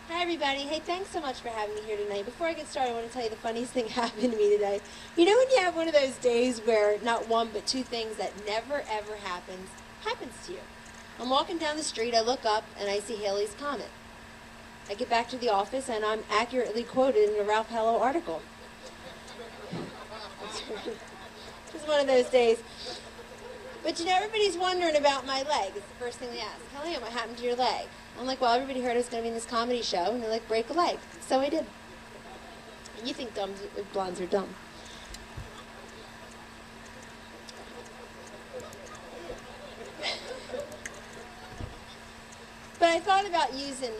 Hi everybody. Hey, thanks so much for having me here tonight. Before I get started, I want to tell you the funniest thing happened to me today. You know when you have one of those days where not one but two things that never ever happens to you? I'm walking down the street, I look up, and I see Haley's Comet. I get back to the office, and I'm accurately quoted in a Ralph Hallow article. It's one of those days. But you know, everybody's wondering about my leg. It's the first thing they ask. Kellyanne, what happened to your leg? I'm like, well, everybody heard I was going to be in this comedy show, and they're like, break a leg. So I did. And you think blondes are dumb. But I thought about using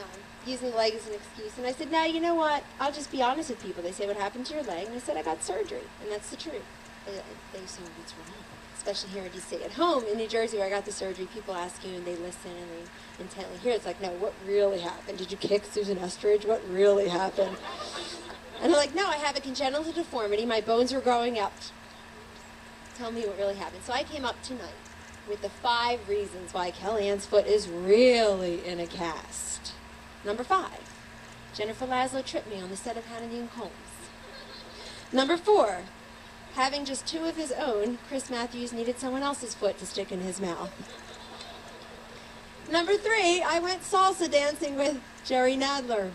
the leg as an excuse, and I said, now, you know what? I'll just be honest with people. They say, what happened to your leg? And I said, I got surgery, and that's the truth. They assume what's wrong. Especially here in D.C. At home in New Jersey where I got the surgery, people ask you and they listen and they intently hear. It's like, no, what really happened? Did you kick Susan Estridge? What really happened? And I'm like, no, I have a congenital deformity. My bones were growing up. Tell me what really happened. So I came up tonight with the 5 reasons why Kellyanne's foot is really in a cast. Number 5, Jennifer Laszlo tripped me on the set of Hannah Dean Combs. Number 4, having just 2 of his own, Chris Matthews needed someone else's foot to stick in his mouth. Number 3, I went salsa dancing with Jerry Nadler.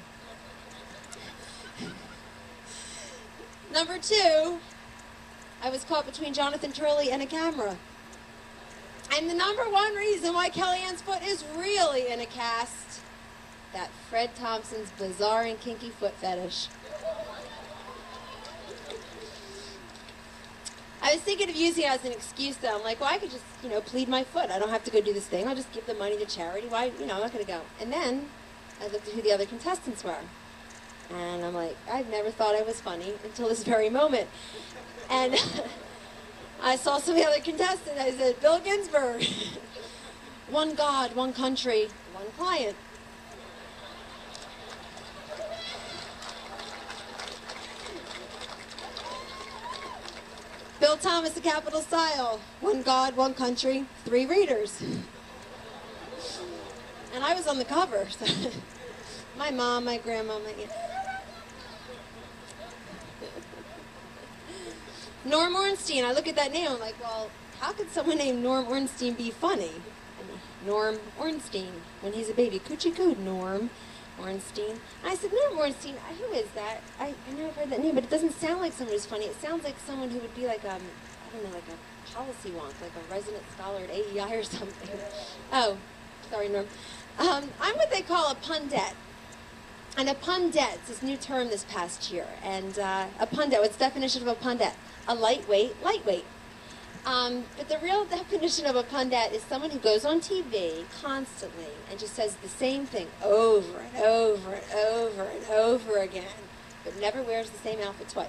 Number 2, I was caught between Jonathan Turley and a camera. And the number 1 reason why Kellyanne's foot is really in a cast, that Fred Thompson's bizarre and kinky foot fetish. I was thinking of using it as an excuse, though. I'm like, well, I could just, plead my foot. I don't have to go do this thing. I'll just give the money to charity. Why, I'm not going to go. And then I looked at who the other contestants were. And I'm like, I've never thought I was funny until this very moment. And I saw some of the other contestants. I said, Bill Ginsberg. One God, one country, one client. Bill Thomas, A Capital Style. One God, one country, 3 readers. And I was on the cover. So my mom, my grandma, my aunt. Norm Ornstein. I look at that name. I'm like, well, how could someone named Norm Ornstein be funny? Norm Ornstein. When he's a baby. Coochie coo, Norm Ornstein. And I said, Norm Ornstein, who is that? I know I've heard that name, but it doesn't sound like someone who's funny. It sounds like someone who would be like, I don't know, like a policy wonk, like a resident scholar at AEI or something. Oh, sorry, Norm. I'm what they call a pundit. And a pundit is this new term this past year. And a pundit, what's the definition of a pundit? A lightweight. But the real definition of a pundit is someone who goes on TV constantly and just says the same thing over and over and over and over again, but never wears the same outfit twice.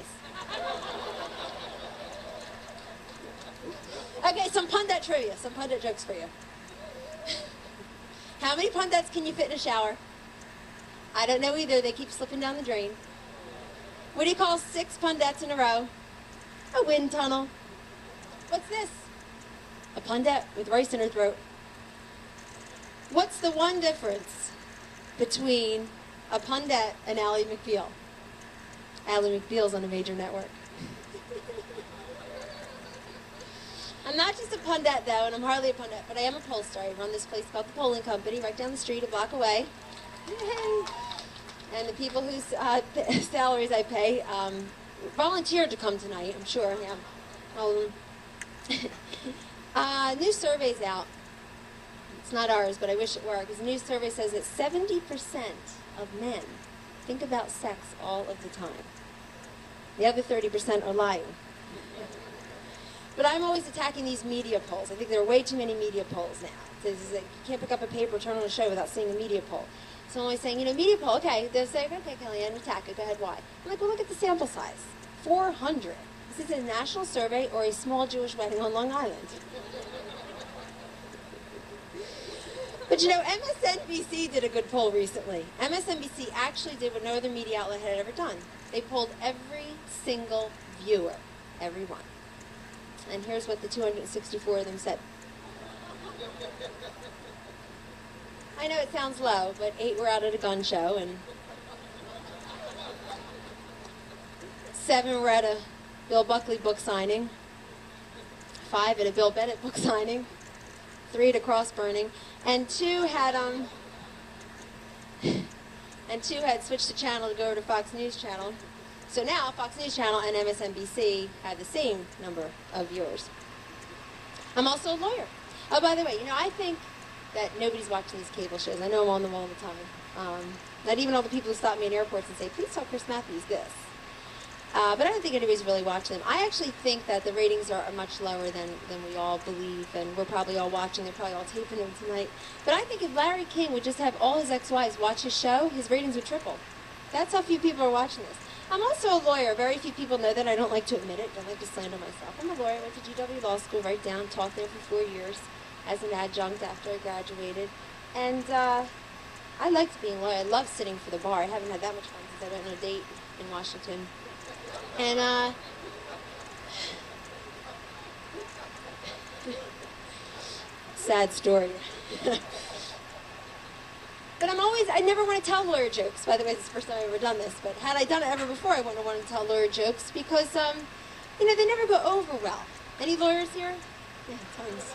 Okay, some pundit trivia, some pundit jokes for you. How many pundits can you fit in a shower? I don't know either. They keep slipping down the drain. What do you call 6 pundits in a row? A wind tunnel. What's this? A pundit with rice in her throat. What's the one difference between a pundit and Ally McBeal? Ally McBeal's on a major network. I'm not just a pundit, though, and I'm hardly a pundit, but I am a pollster. I run this place called the Polling Company right down the street, a block away. Yay. And the people whose salaries I pay volunteered to come tonight, I'm sure. Yeah. All of them. New survey's out. It's not ours, but I wish it were, because the new survey says that 70% of men think about sex all of the time. The other 30% are lying. But I'm always attacking these media polls. I think there are way too many media polls now. You can't pick up a paper, turn on a show without seeing a media poll. So I'm always saying, media poll, okay. They'll say, okay, Kellyanne, attack it. Go ahead, why? I'm like, well, look at the sample size. 400. Is this a national survey or a small Jewish wedding on Long Island? But MSNBC did a good poll recently. MSNBC actually did what no other media outlet had ever done. They polled every single viewer, every one. And here's what the 264 of them said. I know it sounds low, but 8 were out at a gun show, and 7 were at a Bill Buckley book signing. 5 at a Bill Bennett book signing. 3 at a cross burning. And 2 had switched the channel to go over to Fox News Channel. So now Fox News Channel and MSNBC have the same number of viewers. I'm also a lawyer. Oh, by the way, I think that nobody's watching these cable shows. I know I'm on them all the time. Not even all the people who stop me in airports and say, please tell Chris Matthews this. But I don't think anybody's really watching them. I actually think that the ratings are much lower than we all believe, and we're probably all watching. They're probably all taping them tonight. But I think if Larry King would just have all his ex-wives watch his show, his ratings would triple. That's how few people are watching this. I'm also a lawyer. Very few people know that. I don't like to admit it. Don't like to slander myself. I'm a lawyer. I went to GW Law School right down, taught there for 4 years as an adjunct after I graduated. And I liked being a lawyer. I loved sitting for the bar. I haven't had that much fun since I went on a date in Washington. And sad story. But I never want to tell lawyer jokes. By the way, this is the first time I've ever done this. But had I done it ever before, I wouldn't have wanted to tell lawyer jokes because, they never go over well. Any lawyers here? Yeah, tons.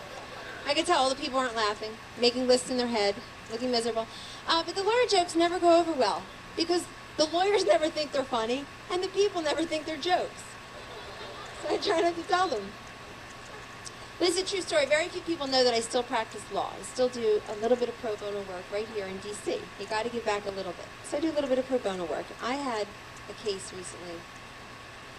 I can tell all the people aren't laughing, making lists in their head, looking miserable. But the lawyer jokes never go over well because the lawyers never think they're funny, and the people never think they're jokes. So I try not to tell them. But it's a true story. Very few people know that I still practice law. I still do a little bit of pro bono work right here in D.C. You got to give back a little bit. So I do a little bit of pro bono work. I had a case recently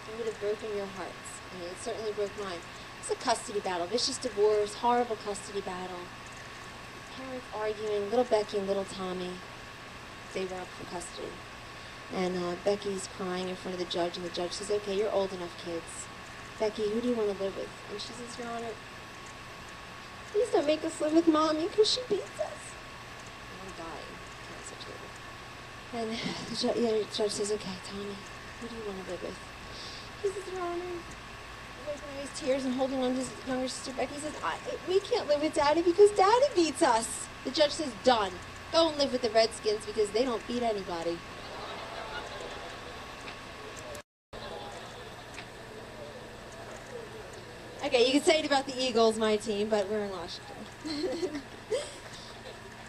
that would have broken your hearts. I mean, it certainly broke mine. It's a custody battle, vicious divorce, horrible custody battle. Parents arguing, little Becky and little Tommy. They were up for custody. And Becky's crying in front of the judge, and the judge says, okay, you're old enough, kids. Becky, who do you want to live with? And she says, Your Honor, please don't make us live with Mommy because she beats us. And I'm dying. And the judge says, okay, Tommy, who do you want to live with? He says, Your Honor, wiping his tears and holding on to his younger sister Becky, he says, we can't live with Daddy because Daddy beats us. The judge says, done. Go and live with the Redskins because they don't beat anybody. Okay, you could say it about the Eagles, my team, but we're in Washington.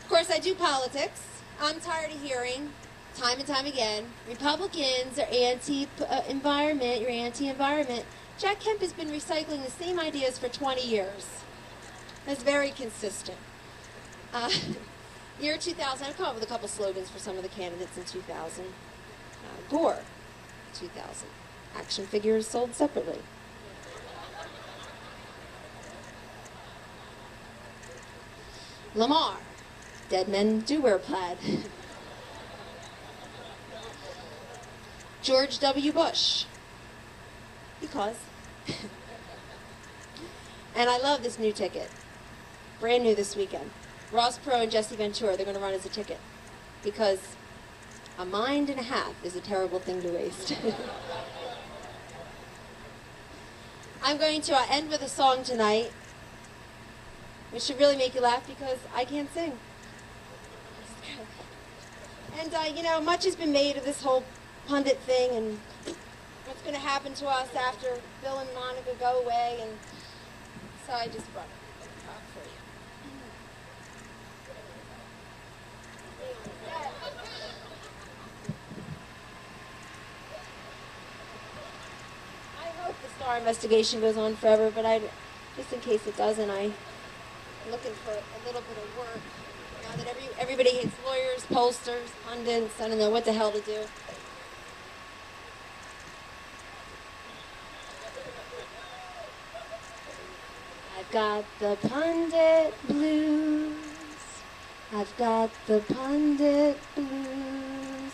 Of course, I do politics. I'm tired of hearing, time and time again, Republicans are anti-environment, you're anti-environment. Jack Kemp has been recycling the same ideas for 20 years. That's very consistent. Year 2000, I've come up with a couple slogans for some of the candidates in 2000. Gore, 2000. Action figures sold separately. Lamar, dead men do wear plaid. George W. Bush, because. And I love this new ticket. Brand new this weekend. Ross Perot and Jesse Ventura, they're going to run as a ticket. Because a mind and a half is a terrible thing to waste. I'm going to end with a song tonight. It should really make you laugh because I can't sing. And, much has been made of this whole pundit thing and what's going to happen to us after Bill and Monica go away. And so I just brought it up for you. I hope the Starr investigation goes on forever, but just in case it doesn't, I'm looking for a little bit of work. Now that everybody hates lawyers, pollsters, pundits, I don't know what the hell to do. I've got the pundit blues. I've got the pundit blues.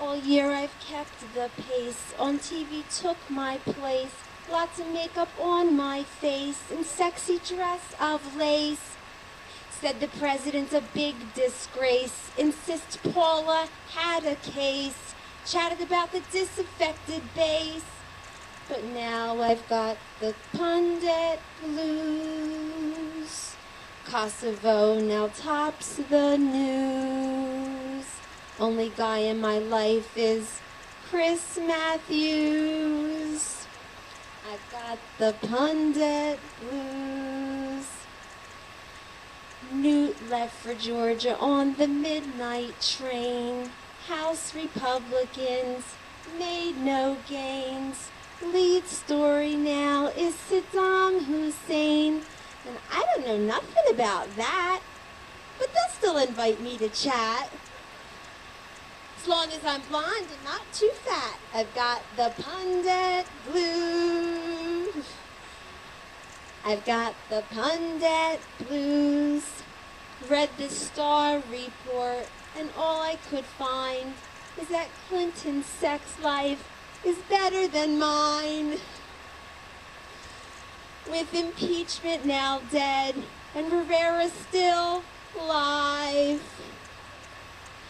All year I've kept the pace. On TV took my place. Lots of makeup on my face and sexy dress of lace. Said the president's a big disgrace. Insist Paula had a case. Chatted about the disaffected base. But now I've got the pundit blues. Kosovo now tops the news. Only guy in my life is Chris Matthews. I've got the pundit blues. Newt left for Georgia on the midnight train. House Republicans made no gains. Lead story now is Saddam Hussein. And I don't know nothing about that, but they'll still invite me to chat. As long as I'm blonde and not too fat. I've got the pundit blues. I've got the pundit blues. Read the Star Report, and all I could find is that Clinton's sex life is better than mine. With impeachment now dead, and Rivera still alive,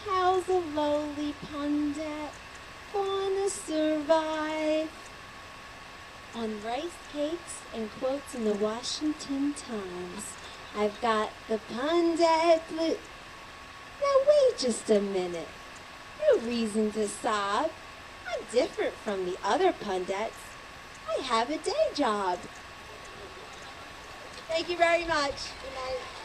how's a lowly pundit gonna survive? On rice cakes and quotes in the Washington Times, I've got the pundit blue. Now wait just a minute. No reason to sob. I'm different from the other pundits. I have a day job. Thank you very much. Good night.